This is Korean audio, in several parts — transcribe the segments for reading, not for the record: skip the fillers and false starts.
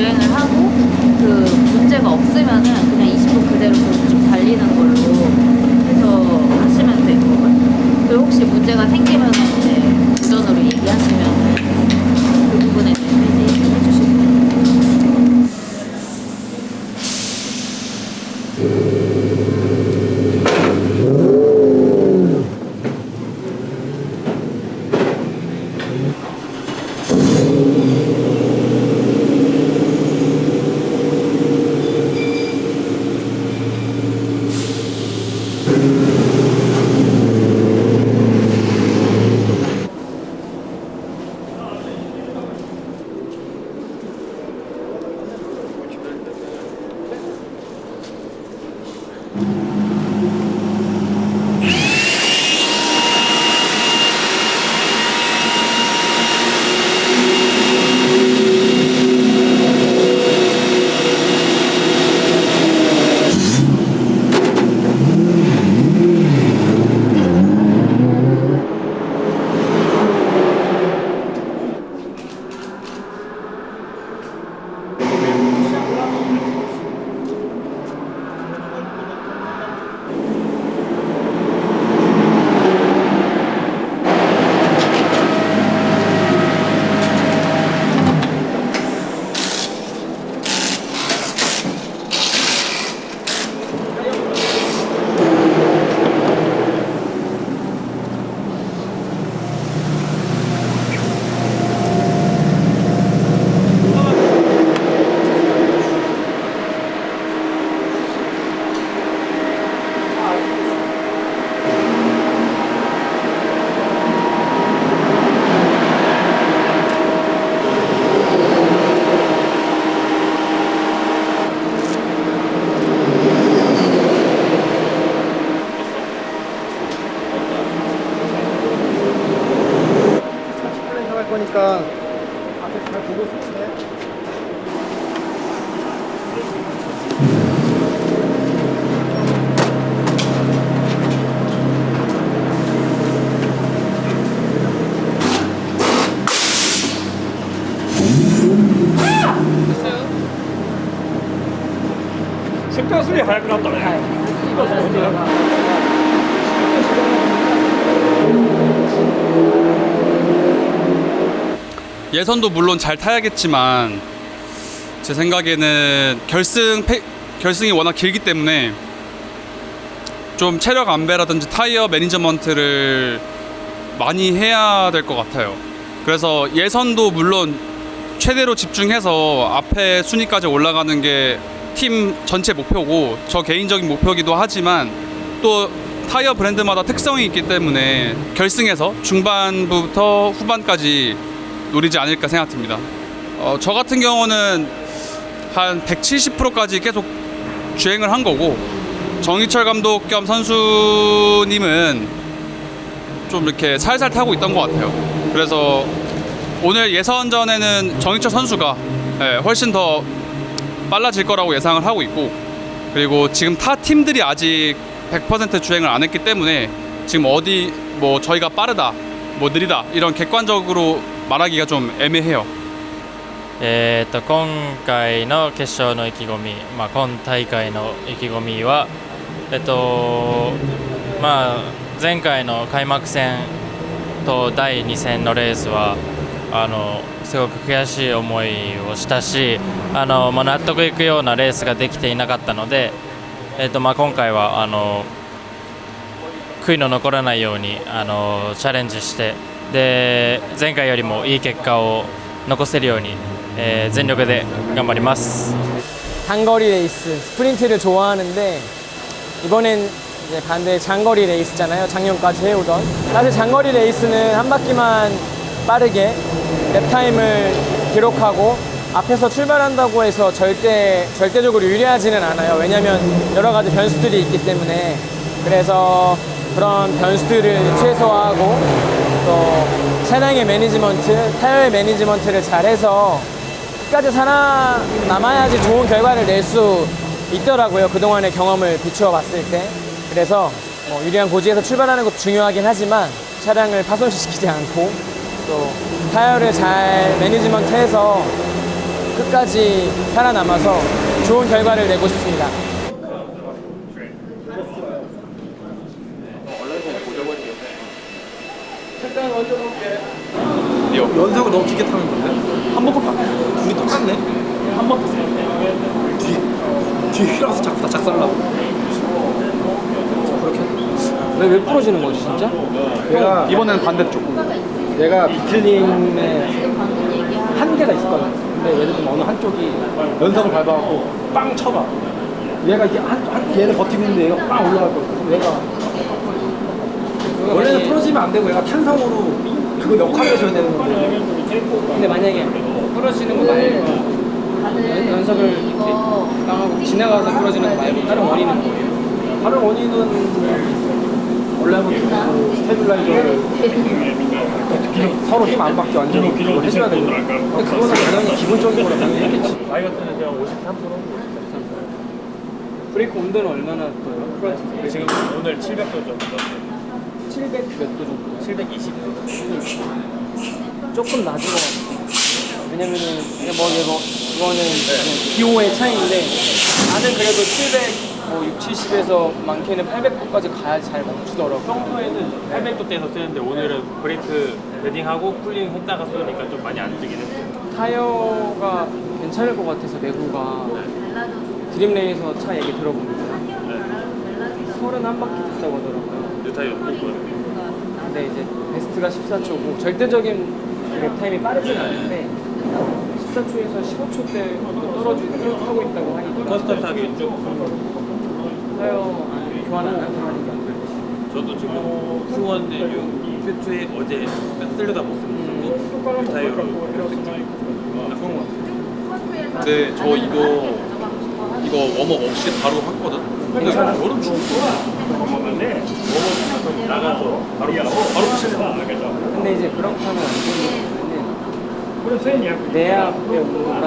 주행을 하고 그 문제가 없으면은 그냥 20분 그대로 쭉 달리는 걸로 해서 하시면 될 것 같아요. 그리고 혹시 문제가 생기면은 이제 우전으로 얘기하시면 그 부분에 대해서 이제 얘기해 주시면 돼요. 거니까 앞에 잘 보고 쓰면 돼. 색깔 수리速くなったね。 예선도 물론 잘 타야겠지만 제 생각에는 결승이 워낙 길기 때문에 좀 체력 안배라든지 타이어 매니저먼트를 많이 해야 될 것 같아요. 그래서 예선도 물론 최대로 집중해서 앞에 순위까지 올라가는 게 팀 전체 목표고 저 개인적인 목표이기도 하지만 또 타이어 브랜드마다 특성이 있기 때문에 결승에서 중반부터 후반까지 노리지 않을까 생각됩니다. 저 같은 경우는 한 170%까지 계속 주행을 한 거고 정희철 감독 겸 선수님은 좀 이렇게 살살 타고 있던 것 같아요. 그래서 오늘 예선전에는 정희철 선수가 훨씬 더 빨라질 거라고 예상을 하고 있고, 그리고 지금 타 팀들이 아직 100% 주행을 안 했기 때문에 지금 어디 뭐 저희가 빠르다 뭐 느리다 이런 객관적으로 말하기가 좀 애매해요. 今回の決勝の意気込み、今大会の意気込みは、前回の開幕戦と第2戦のレースはすごく悔しい思いをしたし、納得いくようなレースができていなかったので、今回は悔いの残らないようにチャレンジして、で前回よりもいい結果を残せるように、全力で頑張ります。 단거리 레이스, 스프린트를 좋아하는데 이번엔 이제 반대 장거리 레이스잖아요. 작년까지 해오던. 사실 장거리 레이스는 한 바퀴만 빠르게 랩타임을 기록하고 앞에서 출발한다고 해서 절대적으로 유리하지는 않아요. 왜냐면 여러 가지 변수들이 있기 때문에. 그래서 그런 변수들을 최소화하고 또 차량의 매니지먼트, 타이어의 매니지먼트를 잘해서 끝까지 살아남아야지 좋은 결과를 낼 수 있더라고요. 그동안의 경험을 비추어 봤을 때. 그래서 유리한 고지에서 출발하는 것도 중요하긴 하지만 차량을 파손시키지 않고 또 타이어를 잘 매니지먼트해서 끝까지 살아남아서 좋은 결과를 내고 싶습니다. 잠깐 먼저 볼게. 연석을 너무 깊게 타는 건데? 한 번밖에 안 탔어. 둘이 똑같네? 한 번 탔어. 뒤에 휘라서 자꾸 다 작살나고. 그렇게. 왜 부러지는 거지 진짜? 얘가, 이번에는 반대쪽. 얘가 비틀림의 한계가 있었거든. 근데 예를 들면 어느 한쪽이 연석을 밟아갖고 빵 쳐봐. 얘가 이게 얘는 버티고 있는데 얘가 빵 올라갈 거거든. 얘가 원래는 풀어지면 안 되고 얘가 탄성으로 그거 역할을 해줘야 되는 건데. 근데 만약에 부러지는 거 말고 연석을 이렇게 빵하고 지나가서 부러지는 거 말고 다른 원인은 뭐예요? 다른 원인은 원래는 스테빌라이저를 서로 힘 안 받게 완전히 그걸 해줘야 되는 거야. 근데 그거는 당연히 기본적인 거라 당연히 했겠지. 다이어트는 그냥 53%. 브레이크 온도는 얼마나 떠요? 지금 오늘 700도 정도. 700 몇 도 정도? 720도. 조금 낮은 것 같아요. 왜냐면은 이거는 기호의 차이인데 나는 그래도 700, 뭐 6, 70에서 많게는 800도까지 가야 잘 멈추더라고. 평소에는 800도 대에서 쓰는데 오늘은 브레이크 레딩하고 쿨링 했다가 쓰니까 좀 많이 안 뜨긴 했어요. 타이어가 괜찮을 것 같아서 내구가 드림레이서 차 얘기 들어보니까 31바퀴 탔다고 하더라고요. 뉴 타이어 있거든요. 근데 이제 베스트가 14초고 절대적인 랩 타임이 빠르진 않은데 14초에서 15초대 떨어지고 하고 있다고 하니까 커스텀 타기 쭉. 타이어 교환 안 하고 하는 게 안 돼요. 저도 지금 수원 내륙 최초에 어제 쓸려다 못 쓰고 타이어로 이렇게 근데 저 이거 웜업 없이 바로 했거든. 근데 저는 죽더라. 나가서 바로 붙이는 거 알겠죠? 근데 이제 그런 차는 내 앞에 온도랑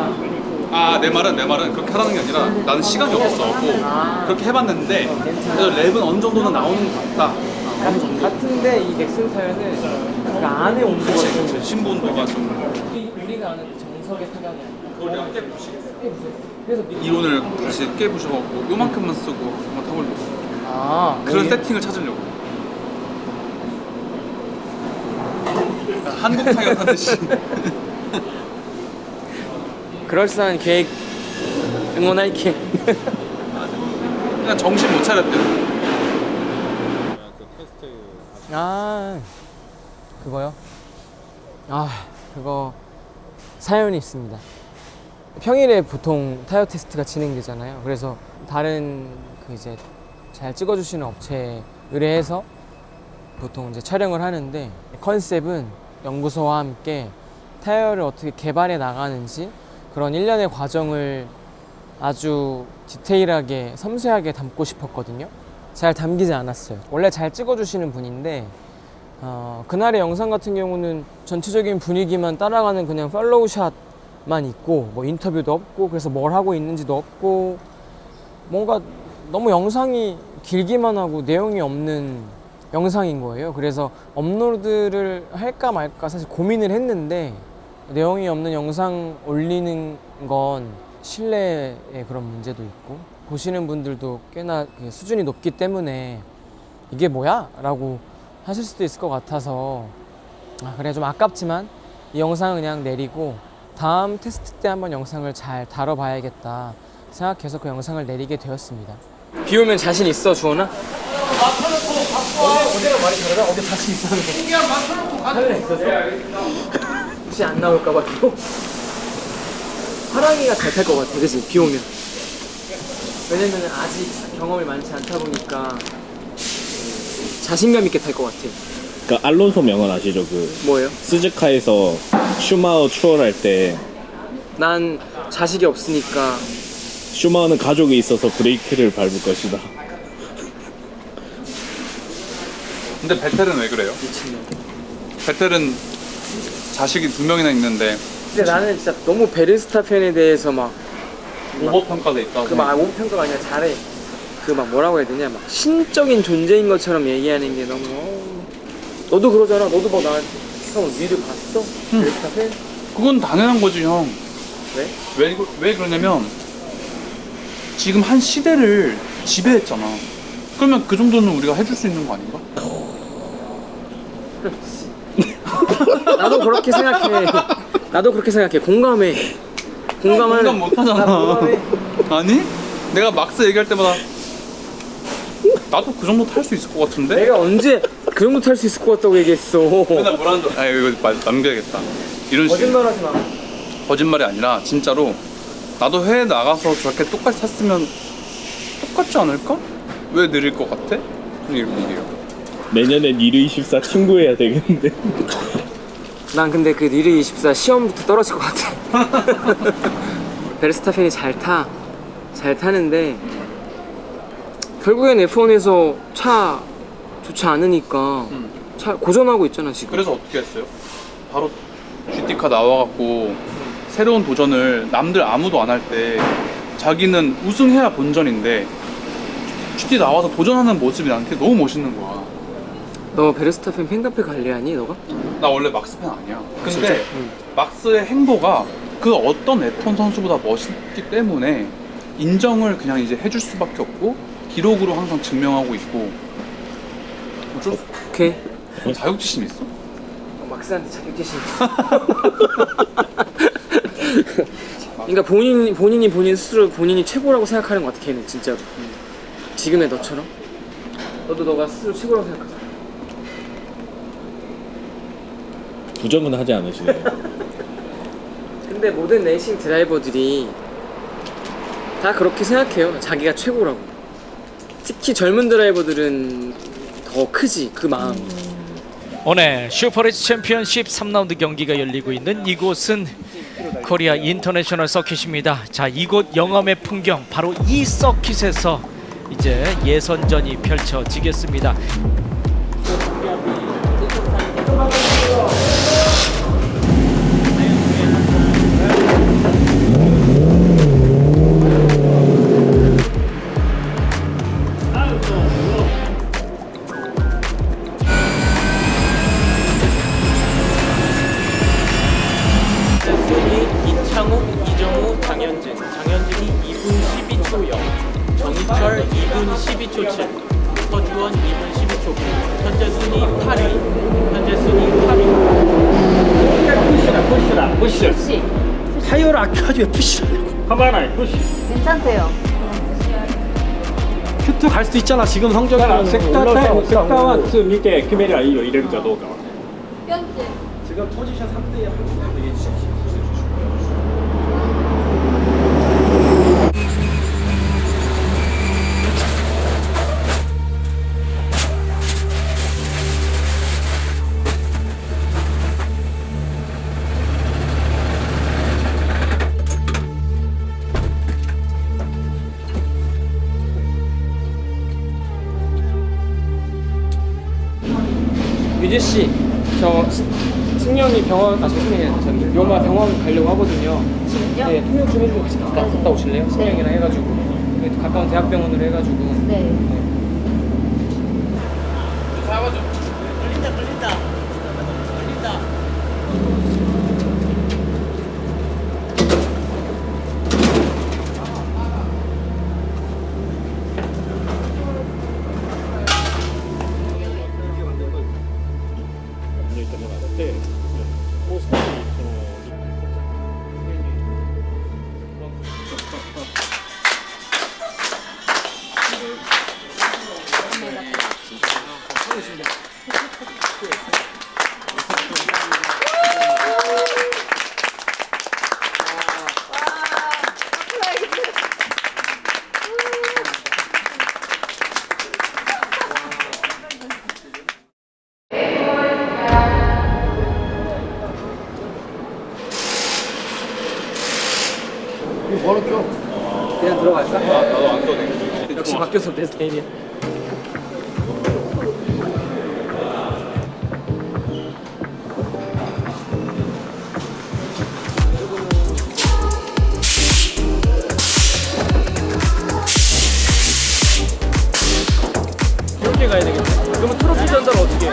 내 말은 그렇게 하라는 게 아니라 나는 시간이 없었고 그렇게 해봤는데 그래도 랩은 어느 정도는 나오는 것 같다. 같은데 이 넥슨 타이어는 그 안에 온도가 좀 신부 온도가 좀 우리가 아는 정석의 타격이 아니야. 그래서 이론을 다시 깨부셔갖고 요만큼만 쓰고 한번 타보려고. 그런 세팅을 찾으려고. 한국 타이어 타듯이. 그럴싸한 계획 응원할게. 그냥 정신 못 차렸대요. 그거요? 그거 사연이 있습니다. 평일에 보통 타이어 테스트가 진행되잖아요. 그래서 다른 이제 잘 찍어주시는 업체에 의뢰해서 보통 이제 촬영을 하는데 컨셉은 연구소와 함께 타이어를 어떻게 개발해 나가는지 그런 일련의 과정을 아주 디테일하게 섬세하게 담고 싶었거든요. 잘 담기지 않았어요. 원래 잘 찍어주시는 분인데 그날의 영상 같은 경우는 전체적인 분위기만 따라가는 그냥 팔로우 샷만 있고 뭐 인터뷰도 없고 그래서 뭘 하고 있는지도 없고 뭔가 너무 영상이 길기만 하고 내용이 없는 영상인 거예요. 그래서 업로드를 할까 말까 사실 고민을 했는데 내용이 없는 영상 올리는 건 신뢰의 그런 문제도 있고 보시는 분들도 꽤나 수준이 높기 때문에 이게 뭐야? 라고 하실 수도 있을 것 같아서 그래 좀 아깝지만 이 영상은 그냥 내리고 다음 테스트 때 한번 영상을 잘 다뤄봐야겠다 생각해서 그 영상을 내리게 되었습니다. 비 오면 자신 있어, 주원아? 어제랑 말이 다르다? 어제 자신 있었는데 카메라 있었어? 혹시 안 나올까봐 또? 하랑이가 잘 탈 것 같아, 그치? 비 오면. 왜냐면 아직 경험이 많지 않다 보니까 자신감 있게 탈 것 같아. 그 알론소 명언 아시죠? 뭐예요? 스즈카에서 슈마우 추월할 때 난 자식이 없으니까 슈마우는 가족이 있어서 브레이크를 밟을 것이다. 근데 베텔은 왜 그래요? 베텔은 자식이 2명이나 있는데 근데 나는 진짜 너무 베르스타펜에 대해서 막 오버평가돼 있다고. 오버평가가 아니라 잘해. 뭐라고 해야 되냐, 막 신적인 존재인 것처럼 얘기하는 게 너무 너도 그러잖아. 너도 막 나한테 형 위를 봤어? 베르스타펜? 그건 당연한 거지 형. 왜 그러냐면 지금 한 시대를 지배했잖아. 그러면 그 정도는 우리가 해줄 수 있는 거 아닌가? 나도 그렇게 생각해. 나도 그렇게 생각해. 공감해. 공감을. 공감 못하잖아. 공감해. 아니? 내가 막스 얘기할 때마다 나도 그 정도 탈 수 있을 것 같은데? 내가 언제 그 정도 탈 수 있을 것 같다고 얘기했어. 맨날 뭐라는 줄. 아 이거 남겨야겠다. 이런 식. 거짓말하지 마. 거짓말이 아니라 진짜로 나도 해외 나가서 저렇게 똑같이 탔으면 똑같지 않을까? 왜 느릴 것 같아? 이렇게 얘기해요. 내년엔 니르24 친구해야 되겠는데. 난 근데 그 니르24 시험부터 떨어질 것 같아. 베르스타펜이 잘 타는데 결국엔 F1에서 차 좋지 않으니까 차 고전하고 있잖아 지금. 그래서 어떻게 했어요? 바로 GT카 나와갖고 새로운 도전을 남들 아무도 안 할 때 자기는 우승해야 본전인데 GT 나와서 도전하는 모습이 나한테 너무 멋있는 거야. 너 베르스타펜 팬카페 관리하니 너가? 나 원래 막스 팬 아니야. 근데 진짜? 막스의 행보가 그 어떤 F1 선수보다 멋있기 때문에 인정을 그냥 이제 해줄 수밖에 없고 기록으로 항상 증명하고 있고 어쩔 수 오케이. 자격지심 있어? 막스한테 자격지심. 그러니까 본인 스스로 본인이 최고라고 생각하는 것 같아. 걔는 진짜로. 지금의 너처럼. 너가 스스로 최고라고 생각하잖아. 부정은 하지 않으시네요. 근데 모든 레이싱 드라이버들이 다 그렇게 생각해요. 자기가 최고라고. 특히 젊은 드라이버들은 더 크지 그 마음이. 오늘 슈퍼레이스 챔피언십 3라운드 경기가 열리고 있는 이곳은 코리아 인터내셔널 서킷입니다. 자, 이곳 영암의 풍경 바로 이 서킷에서 이제 예선전이 펼쳐지겠습니다. 이창욱, 이정우, 장현진. 장현진이 2분 12초 0. 정희철 2분 12초 7. 서주원 2분 12초 9. 현재 순위 8위. 현재 순위 8위. 푸시. 타이어를 아껴가지고 왜 푸시라고. 괜찮대요. 큐트 갈 수도 있잖아. 지금 성적이 sektor 1、2見て決めりゃいいよ、入れるかどうかは。 지금 포지션 3대에 유재 씨, 저 승영이 병원, 저기 요마 병원 가려고 하거든요. 지금요? 네, 통역 좀 해주고 같이 갔다 오실래요? 승영이랑 해가지고 가까운 대학병원으로 해가지고. 네. 뭐로 껴? 그냥 들어갈까? 나도 안 떠네. 역시 박교섭 내 스타일이야. 이렇게 가야 되겠네. 그러면 트로피 전달 어떻게 해?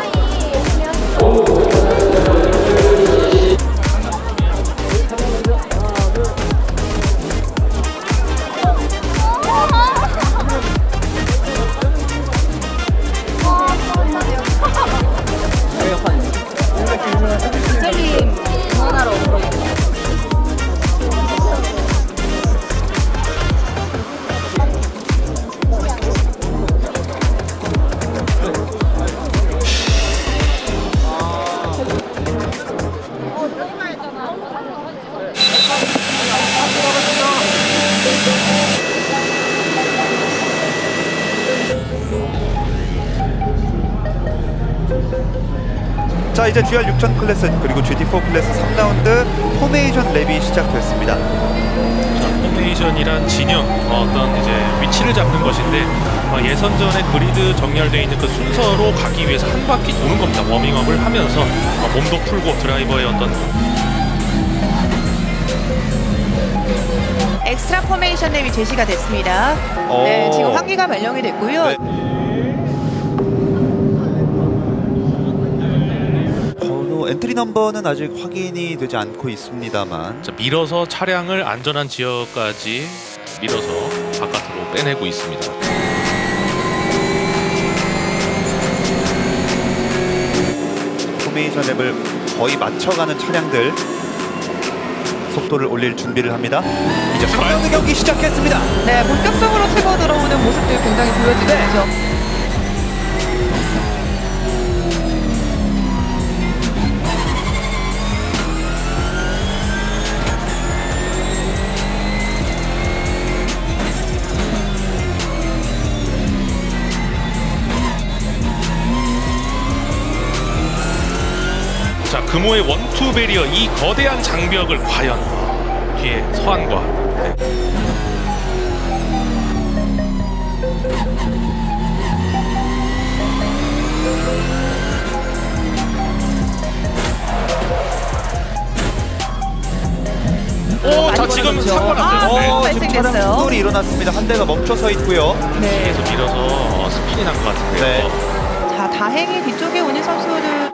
자, 이제 GR 6000 클래스 그리고 GT4 클래스 3라운드 포메이션 랩이 시작됐습니다. 포메이션이란 진영, 어떤 이제 위치를 잡는 것인데 예선전에 그리드 정렬되어 있는 그 순서로 가기 위해서 한 바퀴 도는 겁니다. 워밍업을 하면서 몸도 풀고 드라이버의 어떤 엑스트라 포메이션 랩이 제시가 됐습니다. 네, 지금 환기가 발령이 됐고요. 네. 번호 엔트리 넘버는 아직 확인이 되지 않고 있습니다만 밀어서 차량을 안전한 지역까지 밀어서 바깥으로 빼내고 있습니다. 포메이션 랩을 거의 맞춰가는 차량들 속도를 올릴 준비를 합니다. 이제 3라운드 경기 시작했습니다. 네, 본격적으로 치고 들어오는 모습들 굉장히 보여지고 있죠. 자, 금호의 원투 베리어, 이 거대한 장벽을 과연 뒤에 서한과 자, 지금 사고가 났어요. 지금 차량 충돌이 일어났습니다. 한 대가 멈춰서 있고요. 뒤에서 밀어서 스핀이 난 것 같은데요. 네. 자, 다행히 뒤쪽에 오는 선수들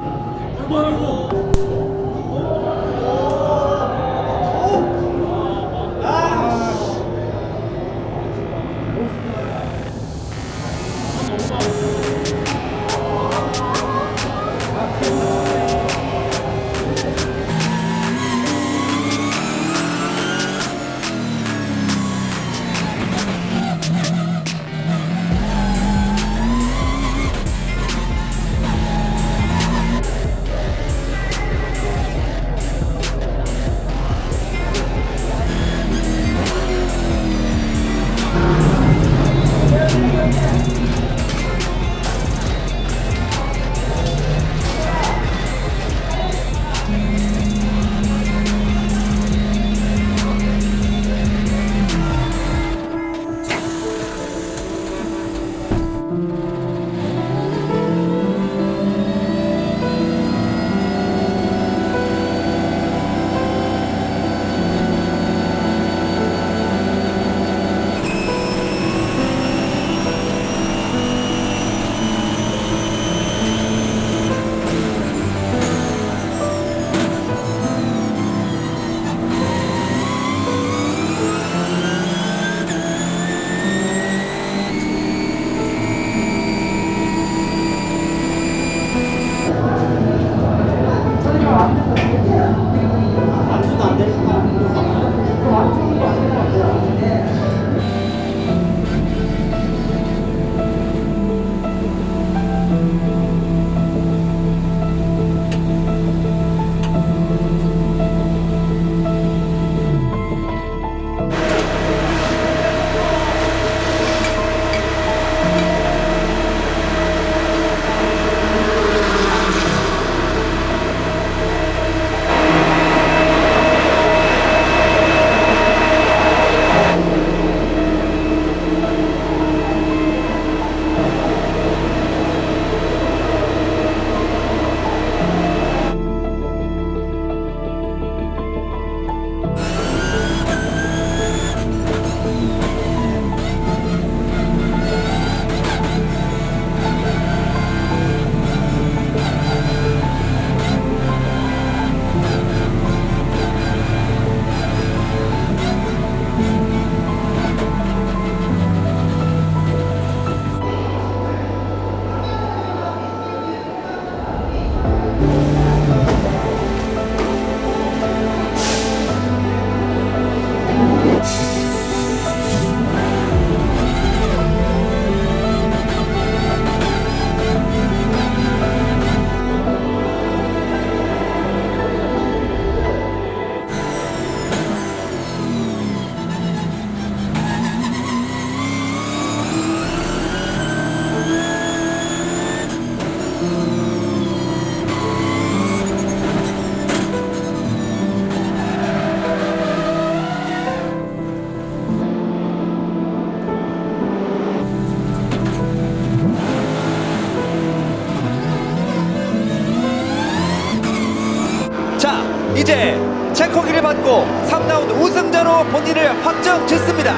이제 체커기를 받고 3라운드 우승자로 본인을 확정 짓습니다.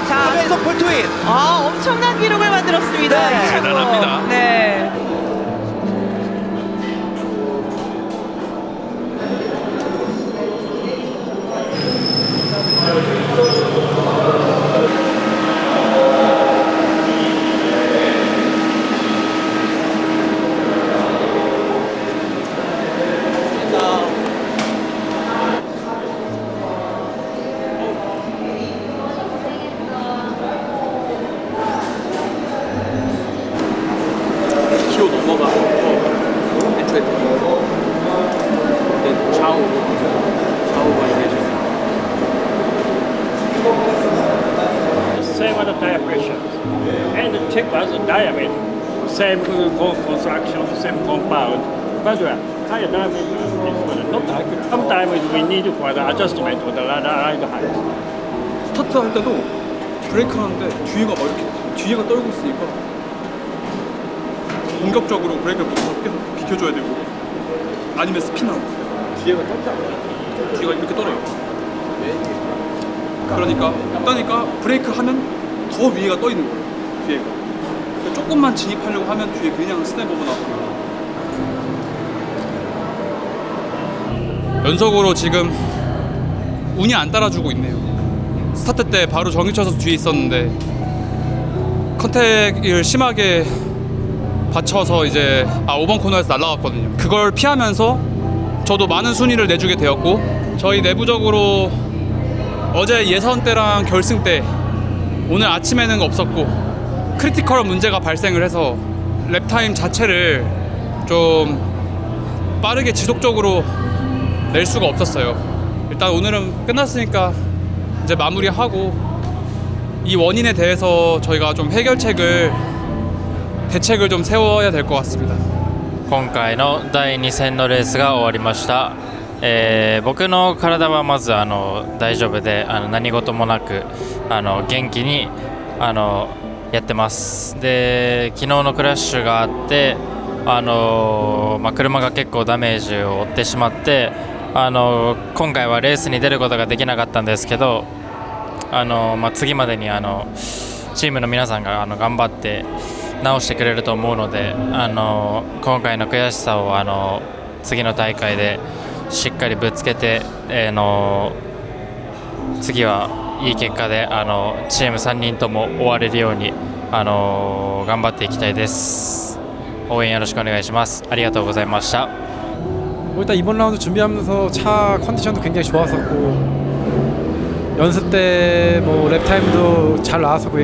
자, 연속 풀트윈. 엄청난 기록을 만들었습니다. 네, 이창호. 대단합니다. 네. 키로 넘어가 애초에 좌우가 이래서 Same other tire pressure. And check was the diameter. Same construction, same compound. But tire diameter is not accurate. Sometimes we need for the adjustment of the ride height. 스타트 할 때도 브레이크 하는데 뒤에가 막 이렇게 뒤에가 떨고 있으니까 공격적으로 브레이크를 계속 비켜줘야 되고 아니면 스피너 뒤에가 떨다 뒤가 이렇게 떨어요. 그러니까 떠니까 브레이크 하면 더 위에가 떠 있는 거예요. 뒤에가 조금만 진입하려고 하면 뒤에 그냥 스냅오버 나오고 연속으로 지금 운이 안 따라주고 있네요. 스타트 때 바로 정유철 선수 뒤에 있었는데 컨택을 심하게 받쳐서 이제 5번 코너에서 날아갔거든요. 그걸 피하면서 저도 많은 순위를 내주게 되었고 저희 내부적으로 어제 예선 때랑 결승 때 오늘 아침에는 없었고 크리티컬한 문제가 발생을 해서 랩타임 자체를 좀 빠르게 지속적으로 낼 수가 없었어요. 일단 오늘은 끝났으니까 이제 마무리하고 이 원인에 대해서 저희가 좀 대책을 좀 세워야 될 것 같습니다. 今回の第2戦のレースが終わりました。僕の体はまず大丈夫で何事もなく元気にやってます。で昨日のクラッシュがあって車が結構ダメージを負ってしまって今回はレースに出ることができなかったんですけど次までにチームの皆さんが頑張って直してくれると思うので今回の悔しさを次の大会でしっかりぶつけて次はいい結果でチーム3人とも終われるように頑張っていきたいです。応援よろしくお願いします。ありがとうございました。 일단 이번 라운드 준비하면서 차 컨디션도 굉장히 좋았었고 연습 때 뭐 랩타임도 잘 나왔었고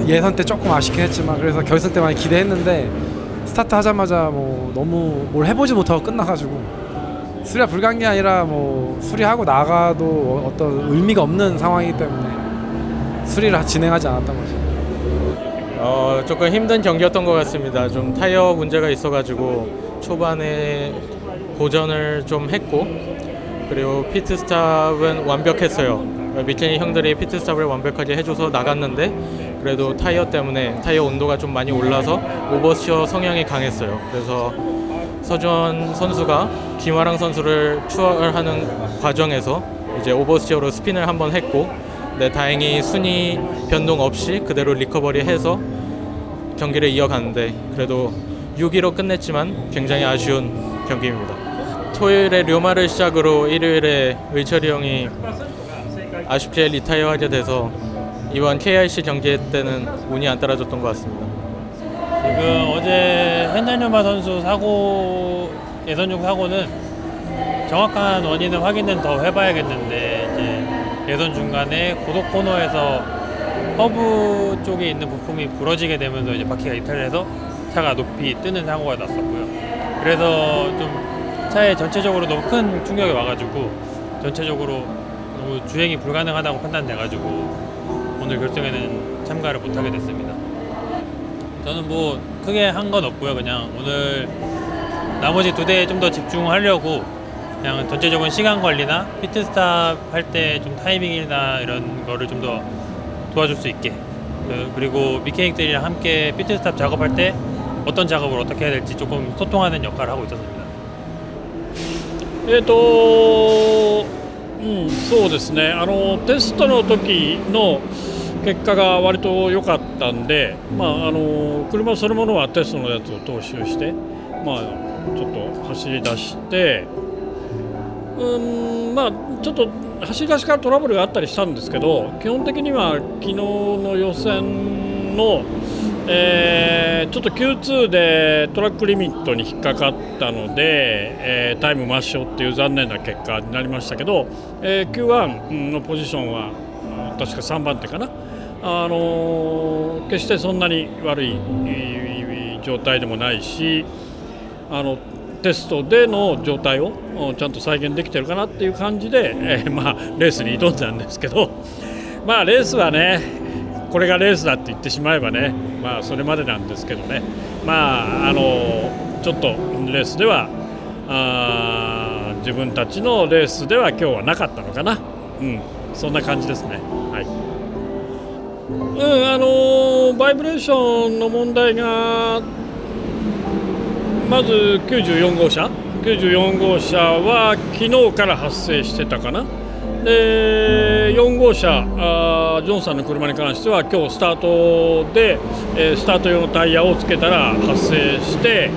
예선 때 조금 아쉽긴 했지만 그래서 결승 때 많이 기대했는데 스타트 하자마자 뭐 너무 뭘 해보지 못하고 끝나가지고 수리가 불가한 게 아니라 뭐 수리하고 나가도 어떤 의미가 없는 상황이기 때문에 수리를 진행하지 않았던 거죠. 조금 힘든 경기였던 것 같습니다. 좀 타이어 문제가 있어가지고 초반에 고전을 좀 했고 그리고 피트스탑은 완벽했어요. 미케니 형들이 피트스탑을 완벽하게 해줘서 나갔는데 그래도 타이어 때문에 타이어 온도가 좀 많이 올라서 오버스티어 성향이 강했어요. 그래서 서주원 선수가 김화랑 선수를 추월하는 과정에서 이제 오버스티어로 스핀을 한번 했고 네, 다행히 순위 변동 없이 그대로 리커버리해서 경기를 이어갔는데 그래도 6위로 끝냈지만 굉장히 아쉬운 경기입니다. 토요일에 료마를 시작으로 일요일에 의철이 형이 아쉽게 리타이어하게 돼서 이번 KIC 경기 때는 운이 안 따라줬던 것 같습니다. 지금 어제 현장료마 선수 사고 예선중 사고는 정확한 원인은 확인은 더 해봐야겠는데 이제 예선 중간에 고속 코너에서 허브 쪽에 있는 부품이 부러지게 되면서 이제 바퀴가 이탈해서 차가 높이 뜨는 사고가 났었고요. 그래서 좀 차에 전체적으로 너무 큰 충격이 와가지고 전체적으로 너무 주행이 불가능하다고 판단돼가지고 오늘 결승에는 참가를 못하게 됐습니다. 저는 뭐 크게 한 건 없고요. 그냥 오늘 나머지 두 대에 좀 더 집중하려고 그냥 전체적인 시간 관리나 피트스탑 할 때 좀 타이밍이나 이런 거를 좀 더 도와줄 수 있게 그리고 미케닉들이랑 함께 피트스탑 작업할 때 어떤 작업을 어떻게 해야 될지 조금 소통하는 역할을 하고 있었습니다. そうですね、テストの時の結果が割と良かったんで、車そのものはテストのやつを踏襲して、ちょっと走り出して、ちょっと走り出しからトラブルがあったりしたんですけど、基本的には昨日の予選の、ちょっと Q2 でトラックリミットに引っかかったので、タイム抹消っていう残念な結果になりましたけど、Q1 のポジションは確か3番手かな、決してそんなに悪い状態でもないし、テストでの状態をちゃんと再現できてるかなっていう感じで、レースに挑んだんですけど、レースはね、これがレースだって言ってしまえばね、それまでなんですけどね、ちょっとレースでは自分たちのレースでは今日はなかったのかな、そんな感じですね。はい。バイブレーションの問題がまず94号車は昨日から発生してたかな。で4号車ジョンさんの車に関しては今日スタートで、スタート用のタイヤをつけたら発生して、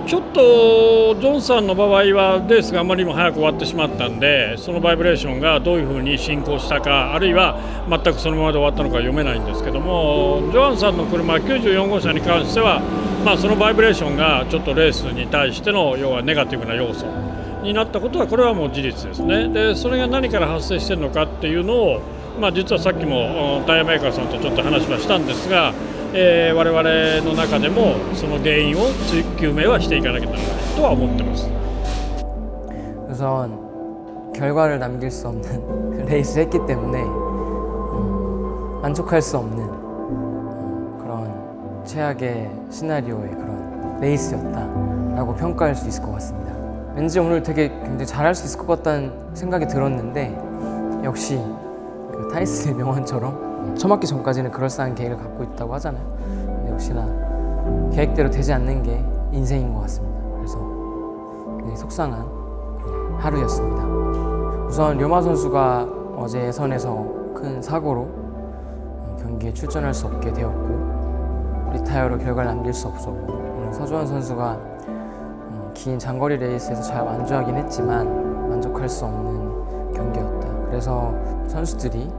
ちょっとジョンさんの場合はレースがあまりにも早く終わってしまったんで、そのバイブレーションがどういうふうに進行したか、あるいは全くそのままで終わったのか読めないんですけども、ジョアンさんの車94号車に関しては、そのバイブレーションがちょっとレースに対しての要はネガティブな要素になったことは、これはもう事実ですね。でそれが何から発生しているのかっていうのを、実はさっきもタイヤメーカーさんとちょっと話はしたんですが、我々の中でもその原因を究明はしていかなきゃならないとは思ってます。우선 결과를 남길 수 없는 레이스를 했기 때문에 만족할 수 없는 그런 최악의 시나리오의 그런 레이스였다라고 평가할 수 있을 것 같습니다. 왠지 오늘 되게 굉장히 잘할 수 있을 것 같다는 생각이 들었는데, 역시 그 타이슨의 명언처럼 처음 맞기 전까지는 그럴싸한 계획을 갖고 있다고 하잖아요. 근데 역시나 계획대로 되지 않는 게 인생인 것 같습니다. 그래서 굉장히 속상한 하루였습니다. 우선 료마 선수가 어제 예선에서 큰 사고로 경기에 출전할 수 없게 되었고, 리타이어로 결과를 남길 수 없었고, 오늘 서주원 선수가 긴 장거리 레이스에서 잘 완주하긴 했지만 만족할 수 없는 경기였다. 그래서 선수들이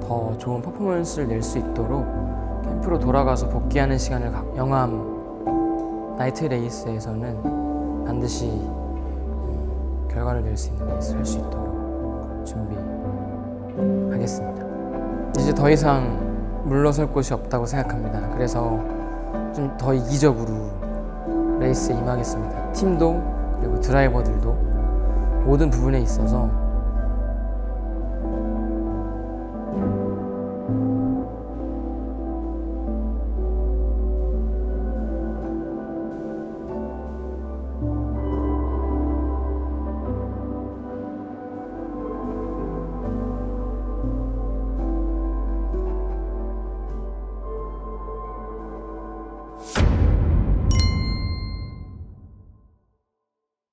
더 좋은 퍼포먼스를 낼 수 있도록 캠프로 돌아가서 복귀하는 시간을 갖고 영암 나이트 레이스에서는 반드시 결과를 낼 수 있는 레이스를 할 수 있도록 준비하겠습니다. 이제 더 이상 물러설 곳이 없다고 생각합니다. 그래서 좀 더 이기적으로 레이스에 임하겠습니다. 팀도 그리고 드라이버들도 모든 부분에 있어서